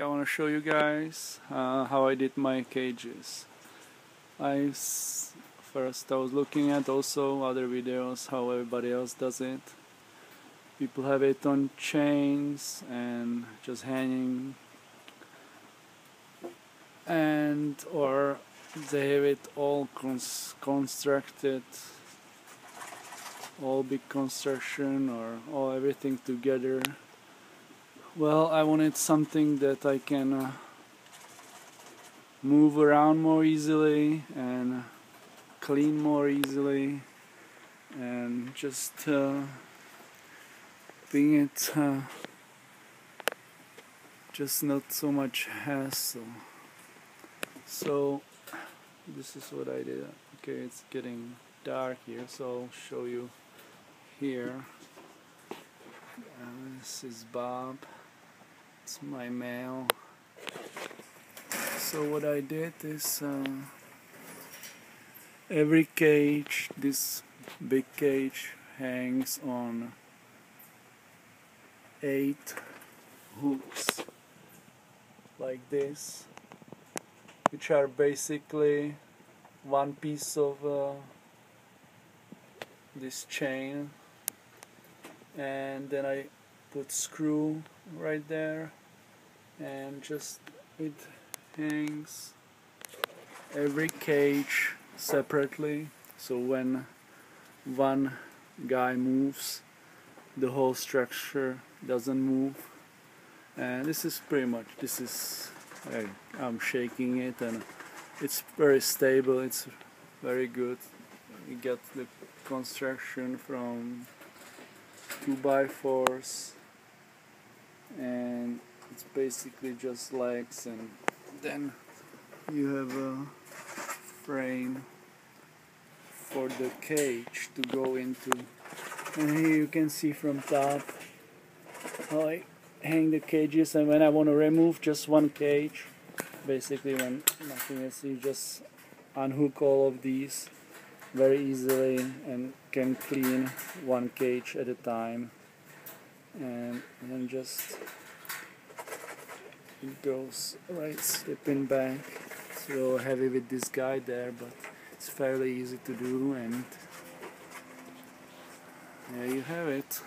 I want to show you guys how I did my cages. First I was looking at also other videos how everybody else does it. People have it on chains and just hanging, or they have it all constructed, all big construction, or all everything together. Well, I wanted something that I can move around more easily and clean more easily, and just being it just not so much hassle. So this is what I did. Okay, it's getting dark here, so I'll show you here. This is Bob. It's my male. So what I did is every cage, this big cage, hangs on 8 hooks like this, which are basically one piece of this chain, and then I put screw right there, and just it hangs every cage separately, so when one guy moves, the whole structure doesn't move. And this is pretty much, I'm shaking it and it's very stable, it's very good. You get the construction from 2x4s, and it's basically just legs, and then you have a frame for the cage to go into. And here you can see from top how I hang the cages, and when I want to remove just one cage, basically when nothing else, you just unhook all of these very easily and can clean one cage at a time, and then just it goes right slipping back. It's a little heavy with this guy there, but it's fairly easy to do, and there you have it.